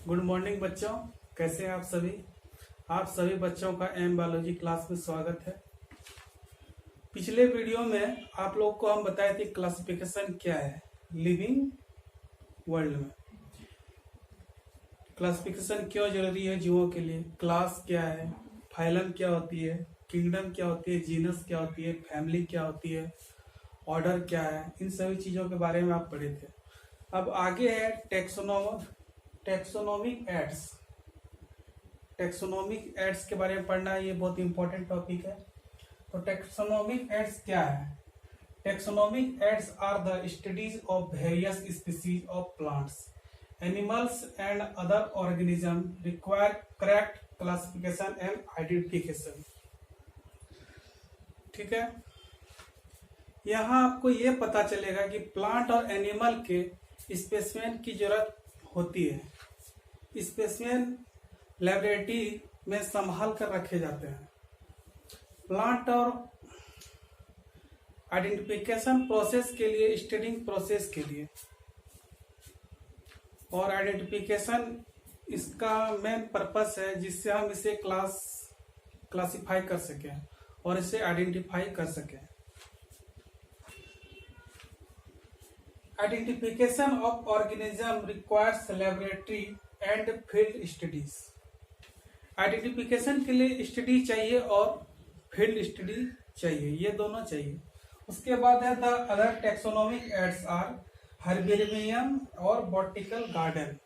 Good morning बच्चों, कैसे हैं आप सभी। आप सभी बच्चों का एम बायोलॉजी क्लास में स्वागत है। पिछले वीडियो में आप लोग को हम बताए थे क्लासिफिकेशन क्या है लिविंग वर्ल्ड में। क्लासिफिकेशन क्यों जरूरी है जीवों के लिए, क्लास क्या है, फाइलम क्या होती है, किंगडम क्या होती है, जीनस क्या होती है, फैमिली क्या होती है, ऑर्डर क्या है, इन सभी चीज़ों के बारे में आप पढ़े थे। अब आगे है टेक्सोनोमिक एड्स। टेक्सोनोमिक एड्स के बारे में पढ़ना है, ये बहुत इंपॉर्टेंट टॉपिक है। तो टेक्सोनोमिक एड्स क्या है? Taxonomic aids are the studies of various species of plants, animals and other organism require correct classification and identification. ठीक है, यहाँ आपको ये पता चलेगा कि प्लांट और एनिमल के स्पेसिमेन की जरूरत होती है। स्पेसिमेन लेबोरेटरी में संभाल कर रखे जाते हैं। प्लांट और आइडेंटिफिकेशन प्रोसेस के लिए, स्टडिंग प्रोसेस के लिए, और आइडेंटिफिकेशन इसका मेन पर्पस है जिससे हम इसे क्लासिफाई कर सकें और इसे आइडेंटिफाई कर सकें। Identification of organism requires laboratory and field studies. Identification के लिए स्टडी चाहिए और फील्ड स्टडी चाहिए, ये दोनों चाहिए। उसके बाद है the other taxonomic aids are herbarium और बॉटनिकल गार्डन।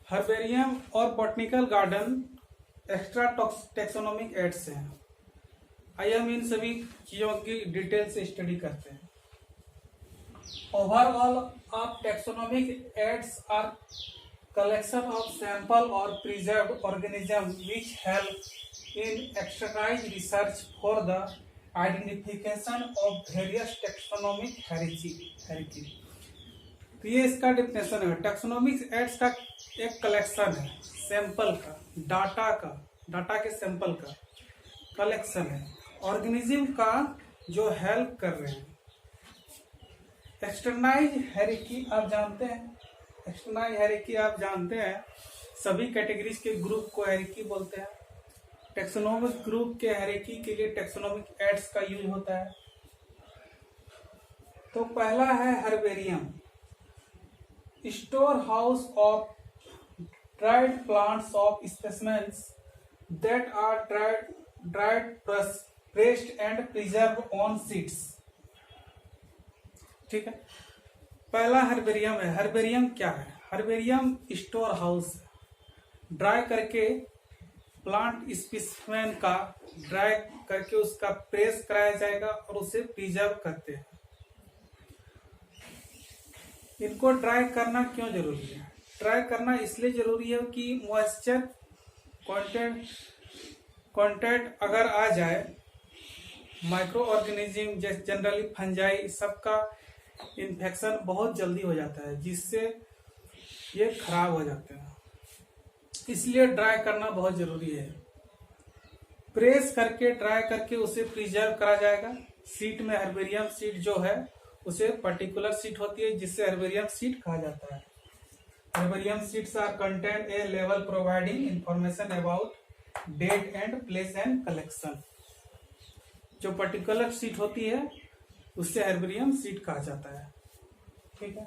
हर्बेरियम और botanical garden extra taxonomic aids हैं। आइए हम इन सभी चीजों की डिटेल से स्टडी करते हैं। Overall of taxonomic aids are collection of sample or preserved organism which help in exercise research for the identification of various taxonomic hierarchy। तो ये इसका डिफिनेशन है। टैक्सोनोमिक एड्स का एक कलेक्शन है, सैंपल का, डाटा के सैंपल का कलेक्शन है, ऑर्गेनिज्म का जो हेल्प कर रहे हैं। एक्सटर्नाइज हायरार्की आप जानते हैं, एक्सटर्नल हायरार्की आप जानते हैं, सभी कैटेगरीज के ग्रुप को हायरार्की बोलते हैं। टेक्सोनोमिक ग्रुप के हायरार्की के लिए टेक्सोनोमिक एड्स का यूज होता है। तो पहला है herbarium, store house of dried plants of specimens that are dried pressed and preserve on sheets. ठीक है, पहला हर्बेरियम है। हर्बेरियम क्या है? हर्बेरियम स्टोर हाउस, ड्राई करके प्लांट स्पेसिमेन का ड्राई करके उसका प्रेस कराया जाएगा और उसे प्रिजर्व करते हैं। इनको ड्राई करना क्यों जरूरी है? ड्राई करना इसलिए जरूरी है कि मॉइस्चर कंटेंट अगर आ जाए, माइक्रो ऑर्गेनिज्म जैसे जनरली फंजाई, सबका इन्फेक्शन बहुत जल्दी हो जाता है जिससे ये खराब हो जाते हैं। इसलिए ड्राई करना बहुत जरूरी है। प्रेस करके ड्राई करके उसे प्रिजर्व करा जाएगा। सीट में हर्बेरियम सीट जो है उसे पर्टिकुलर सीट होती है जिससे हर्बेरियम सीट कहा जाता है। Herbarium sheets are content a लेवल providing information about date and place and collection. जो पर्टिकुलर सीट होती है उससे हर्बेरियम सीट कहा जाता है। ठीक है,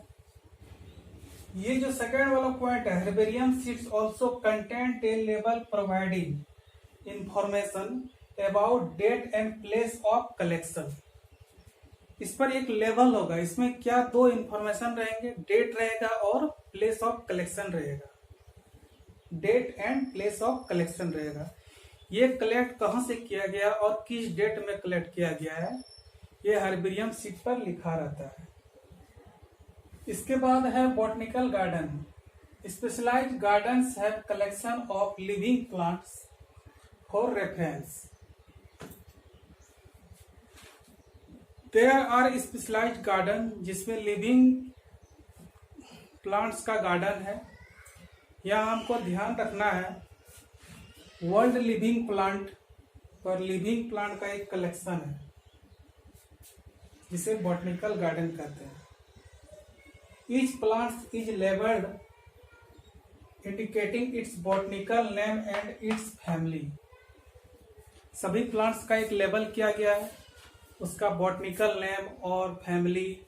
ये जो सेकेंड वाला पॉइंट है, herbarium sheets also content a लेवल providing information about date and place of collection. इस पर एक लेवल होगा, इसमें क्या दो इंफॉर्मेशन रहेंगे, डेट रहेगा और प्लेस ऑफ कलेक्शन रहेगा। Date and place of collection रहेगा। ये कलेक्ट कहाँ से किया गया और किस डेट में कलेक्ट किया गया है, ये हर्बेरियम सीट पर लिखा रहता है। इसके बाद है botanical garden. Specialised gardens have collection of living plants for reference. There are specialised garden जिसमें लिविंग प्लांट्स का गार्डन है। यहाँ हमको ध्यान रखना है, वर्ल्ड लिविंग प्लांट पर लिविंग प्लांट का एक कलेक्शन है जिसे बॉटनिकल गार्डन कहते हैं। Each plant is labeled indicating it's botanical name and it's family. सभी प्लांट्स का एक लेबल किया गया है, उसका बॉटनिकल नेम और फैमिली।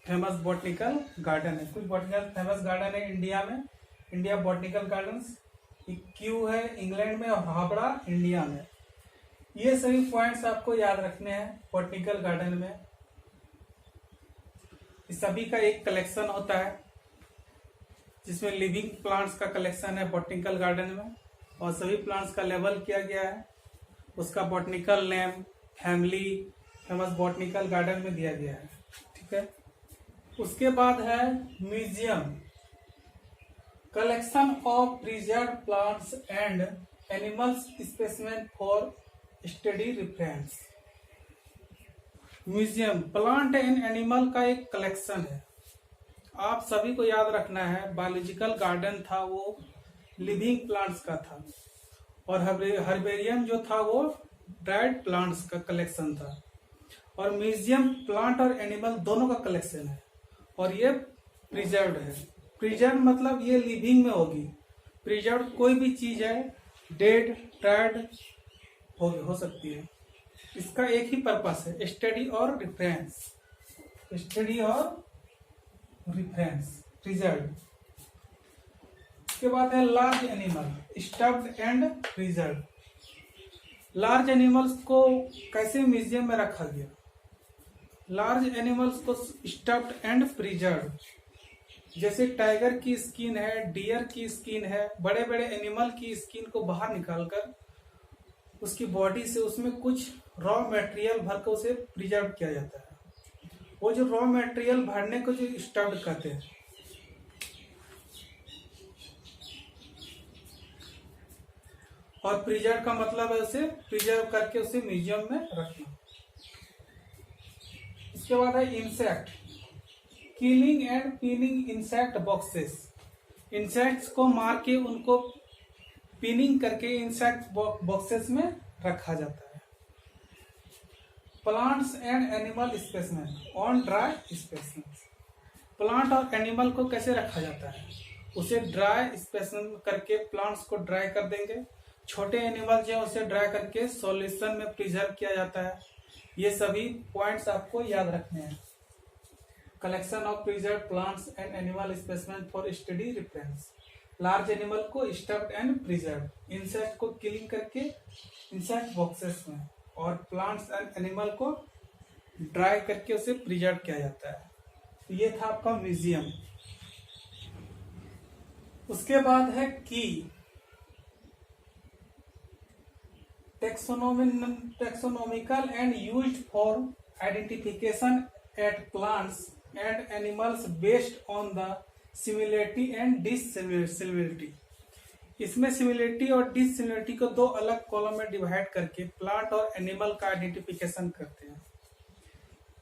फेमस बॉटनिकल गार्डन है, कुछ बॉटनिकल फेमस गार्डन है इंडिया में। इंडिया बॉटनिकल गार्डन्स, क्यू है इंग्लैंड में और हावड़ा इंडिया में। ये सभी पॉइंट्स आपको याद रखने हैं बॉटनिकल गार्डन में। इस सभी का एक कलेक्शन होता है जिसमें लिविंग प्लांट्स का कलेक्शन है बॉटनिकल गार्डन में, और सभी प्लांट्स का लेबल किया गया है, उसका botanical name, family, famous botanical garden में दिया गया है। ठीक है। उसके बाद है museum, collection of preserved plants and animals specimen for study reference. Museum plant and animal का एक कलेक्शन है। आप सभी को याद रखना है, बायोलॉजिकल गार्डन था वो लिविंग प्लांट्स का था, और हर्बेरियम जो था वो ड्राइड प्लांट्स का कलेक्शन था, और म्यूजियम प्लांट और एनिमल दोनों का कलेक्शन है, और ये प्रिजर्व्ड है। प्रिजर्व मतलब ये लिविंग में होगी, प्रिजर्व कोई भी चीज है डेड ड्राइड हो सकती है। इसका एक ही पर्पस है, स्टडी और रिफरेंस। स्टडी और रिफरेंस, प्रिजर्व। इसके बाद है large animal, stuffed and preserve. Large animals को कैसे म्यूजियम में रखा गया? लार्ज एनिमल्स को स्टफ्ड एंड प्रिजर्व, जैसे टाइगर की स्किन है, डियर की स्किन है, बड़े बड़े एनिमल की स्किन को बाहर निकालकर उसकी बॉडी से उसमें कुछ रॉ मटेरियल भरकर उसे प्रिजर्व किया जाता है। वो जो रॉ मटेरियल भरने को जो स्टफ्ड कहते हैं। और प्रिजर्व का मतलब है उसे प्रिजर्व करके उसे म्यूजियम में रखना। इसके बाद है insect, killing and pinning insect boxes. Insects को मार के उनको पिनिंग करके इंसेक्ट बॉक्सेस में रखा जाता है। Plants and animal specimen on dry specimen. Plant और एनिमल को कैसे रखा जाता है? उसे ड्राई स्पेसिमेन करके प्लांट्स को ड्राई कर देंगे, छोटे एनिमल जो है उसे ड्राई करके सॉल्यूशन में प्रिजर्व किया जाता है। ये सभी पॉइंट्स आपको याद रखने हैं। Collection of preserve plants and animal specimen for study reference. Large animal को स्टफ्ड एंड प्रिजर्व, इंसेक्ट को किलिंग करके इंसेक्ट बॉक्सेस में, और प्लांट्स एंड एनिमल को ड्राई करके उसे प्रिजर्व किया जाता है। तो ये था आपका म्यूजियम। उसके बाद है की, taxonomical and used for identification at plants and animals based on the similarity and dissimilarity. इसमें सिमिलरिटी और डिससिमिलरिटी को दो अलग कॉलम में डिवाइड करके प्लांट और एनिमल का आइडेंटिफिकेशन करते हैं।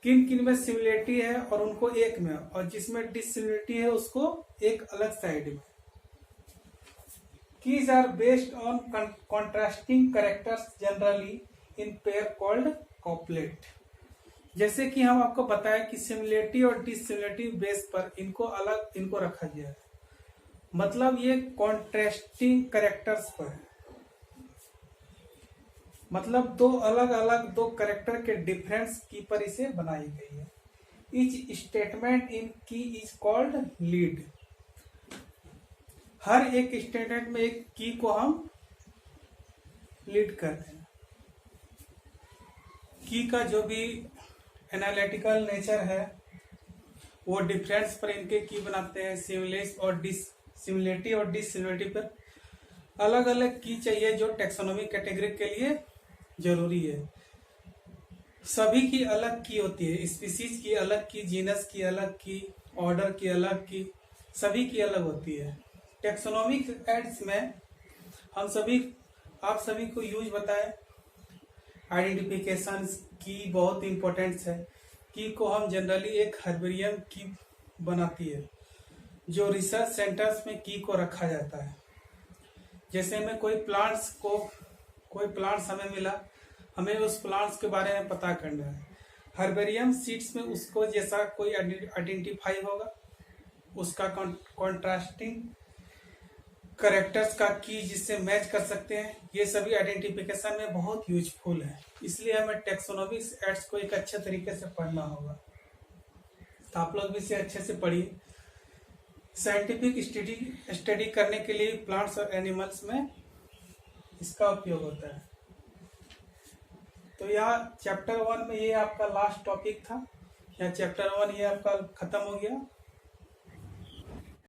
किन किन में सिमिलरिटी है और उनको एक में, और जिसमें डिससिमिलरिटी है उसको एक अलग साइड में। Keys are based on contrasting characters generally in pair called couplet। जैसे कि हम आपको बताया कि सिमिलरिटी और डिससिमिलरिटी बेस पर इनको रखा गया है, मतलब ये कॉन्ट्रास्टिंग कैरेक्टर्स पर है, मतलब दो अलग अलग दो कैरेक्टर के डिफरेंस की पर इसे बनाई गई है। ईच स्टेटमेंट इन की इज कॉल्ड लीड। हर एक स्टेटमेंट में एक की को हम लीड करते हैं। की का जो भी एनालिटिकल नेचर है वो डिफरेंस पर इनके की बनाते हैं। सिमिलरिटी और डिससिमिलरिटी पर अलग अलग की चाहिए जो टेक्सोनॉमी कैटेगरी के लिए जरूरी है। सभी की अलग की होती है, स्पीसीज की अलग की, जीनस की अलग की, ऑर्डर की अलग की, सभी की अलग होती है। टेक्सोनॉमिक एड्स में आप सभी को यूज बताएं। आइडेंटिफिकेशन की बहुत इंपॉर्टेंस है। की को हम जनरली एक हर्बेरियम की बनाती है, जो रिसर्च सेंटर्स में की को रखा जाता है। जैसे में कोई प्लांट्स हमें मिला, हमें उस प्लांट्स के बारे में पता करना है। हर्बेरियम सीड्स में उसको जैसा कोई आइडेंटिफाई होगा, उसका कॉन्ट्रास्टिंग करेक्टर्स का की जिससे मैच कर सकते हैं, ये सभी आइडेंटिफिकेशन में बहुत यूजफुल है। इसलिए हमें टेक्सोनोमिक्स एड्स को एक अच्छे तरीके से पढ़ना होगा। तो आप लोग भी इसे अच्छे से पढ़िए। साइंटिफिक स्टडी करने के लिए प्लांट्स और एनिमल्स में इसका उपयोग होता है। तो यहाँ चैप्टर 1 में ये आपका लास्ट टॉपिक था। यहाँ चैप्टर 1 ये आपका खत्म हो गया।